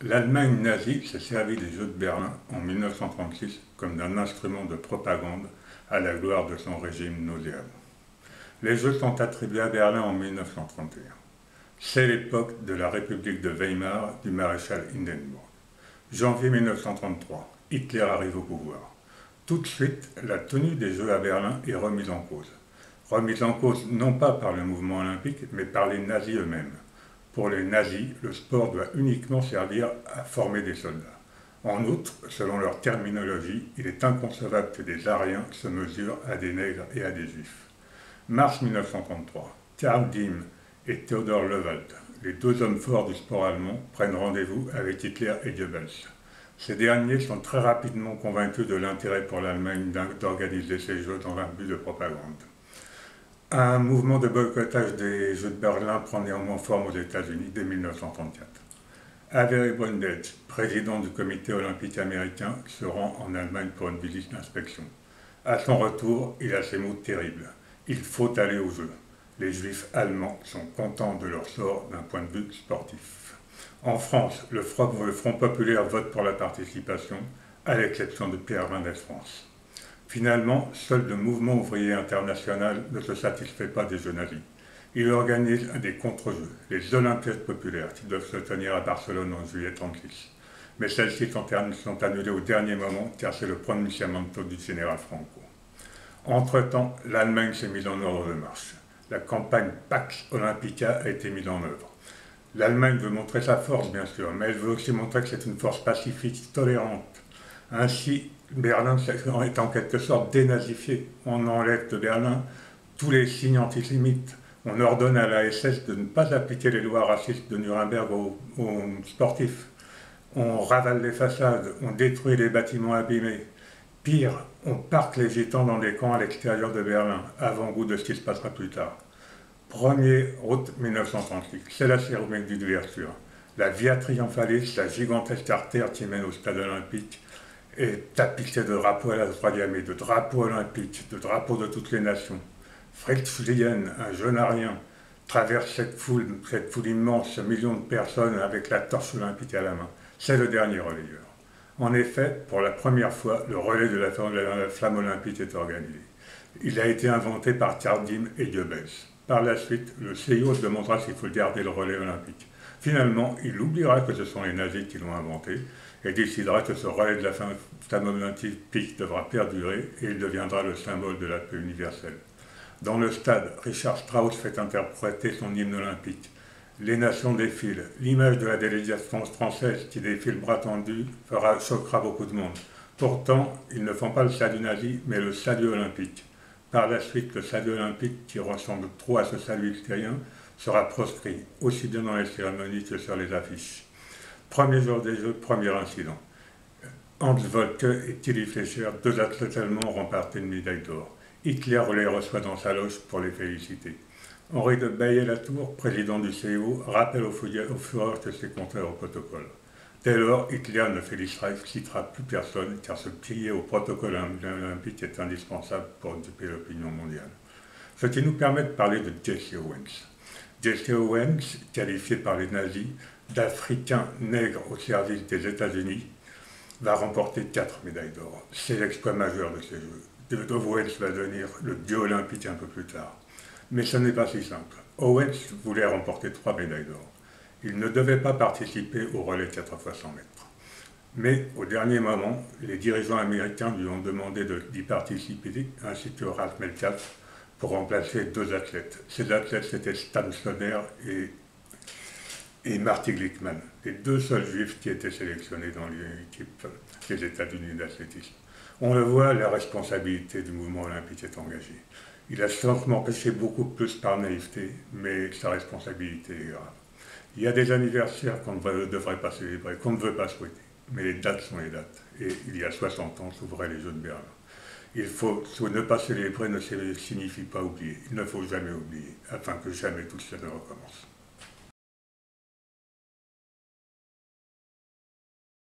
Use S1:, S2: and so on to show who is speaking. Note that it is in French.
S1: L'Allemagne nazie s'est servie des Jeux de Berlin en 1936 comme d'un instrument de propagande à la gloire de son régime nauséabond. Les Jeux sont attribués à Berlin en 1931. C'est l'époque de la République de Weimar du maréchal Hindenburg. Janvier 1933, Hitler arrive au pouvoir. Tout de suite, la tenue des Jeux à Berlin est remise en cause. Remise en cause non pas par le mouvement olympique, mais par les nazis eux-mêmes. Pour les nazis, le sport doit uniquement servir à former des soldats. En outre, selon leur terminologie, il est inconcevable que des Aryens se mesurent à des nègres et à des juifs. Mars 1933, Karl Diem et Theodor Lewald, les deux hommes forts du sport allemand, prennent rendez-vous avec Hitler et Goebbels. Ces derniers sont très rapidement convaincus de l'intérêt pour l'Allemagne d'organiser ces Jeux dans un but de propagande. Un mouvement de boycottage des Jeux de Berlin prend néanmoins forme aux États-Unis dès 1934. Avery Brundage, président du comité olympique américain, se rend en Allemagne pour une visite d'inspection. À son retour, il a ces mots terribles. Il faut aller aux Jeux. Les Juifs allemands sont contents de leur sort d'un point de vue sportif. En France, le Front populaire vote pour la participation, à l'exception de Pierre Mendès France. Finalement, seul le mouvement ouvrier international ne se satisfait pas des Jeux nazis. Il organise des contre-jeux, les Olympiades populaires, qui doivent se tenir à Barcelone en juillet 1936. Mais celles-ci sont annulées au dernier moment, car c'est le pronunciamento du général Franco. Entre-temps, l'Allemagne s'est mise en ordre de marche. La campagne Pax Olympica a été mise en œuvre. L'Allemagne veut montrer sa force, bien sûr, mais elle veut aussi montrer que c'est une force pacifique, tolérante. Ainsi, Berlin est en quelque sorte dénazifié. On enlève de Berlin tous les signes antisémites. On ordonne à la SS de ne pas appliquer les lois racistes de Nuremberg aux sportifs. On ravale les façades, on détruit les bâtiments abîmés. Pire, on parque les gitans dans des camps à l'extérieur de Berlin, avant-goût de ce qui se passera plus tard. 1er août 1938, c'est la cérémonie d'ouverture. La Via Triumphalis, la gigantesque artère qui mène au stade olympique, est tapissée de drapeaux à la croix gammée, de drapeaux olympiques, de drapeaux de toutes les nations. Fritz Schlien, un jeune arien, traverse cette foule immense, ce million de personnes avec la torche olympique à la main. C'est le dernier relayeur. En effet, pour la première fois, le relais de la flamme olympique est organisé. Il a été inventé par Karl Diem et Goebbels. Par la suite, le CIO demandera s'il faut garder le relais olympique. Finalement, il oubliera que ce sont les nazis qui l'ont inventé et décidera que ce relais de la flamme olympique devra perdurer et il deviendra le symbole de la paix universelle. Dans le stade, Richard Strauss fait interpréter son hymne olympique. Les nations défilent. L'image de la délégation française qui défile bras tendus choquera beaucoup de monde. Pourtant, ils ne font pas le salut nazi, mais le salut olympique. Par la suite, le salut olympique, qui ressemble trop à ce salut hitlérien, sera proscrit, aussi bien dans les cérémonies que sur les affiches. Premier jour des Jeux, premier incident. Hans Volke et Tilly Fleischer, deux athlètes allemands, remportent une médaille d'or. Hitler les reçoit dans sa loge pour les féliciter. Henri de Baillet-Latour, président du CIO, rappelle au Führer que c'est contraire au protocole. Dès lors, Hitler ne félicitera plus personne, car se plier au protocole olympique est indispensable pour occuper l'opinion mondiale. Ce qui nous permet de parler de Jesse Owens. Jesse Owens, qualifié par les nazis d'Africain nègre au service des États-Unis, va remporter 4 médailles d'or. C'est l'exploit majeur de ces Jeux. Owens va devenir le dieu olympique un peu plus tard. Mais ce n'est pas si simple. Owens voulait remporter 3 médailles d'or. Il ne devait pas participer au relais 4 x 100 mètres. Mais au dernier moment, les dirigeants américains lui ont demandé d'y participer, ainsi que Ralph Metcalfe, pour remplacer 2 athlètes. Ces athlètes, c'était Stan Sloner et Marty Glickman, les 2 seuls juifs qui étaient sélectionnés dans l'équipe des États-Unis d'athlétisme. On le voit, la responsabilité du mouvement olympique est engagée. Il a sûrement péché beaucoup plus par naïveté, mais sa responsabilité est grave. Il y a des anniversaires qu'on ne devrait pas célébrer, qu'on ne veut pas souhaiter, mais les dates sont les dates. Et il y a 60 ans s'ouvraient les Jeux de Berlin. Ne pas célébrer ne signifie pas oublier. Il ne faut jamais oublier, afin que jamais tout cela ne recommence.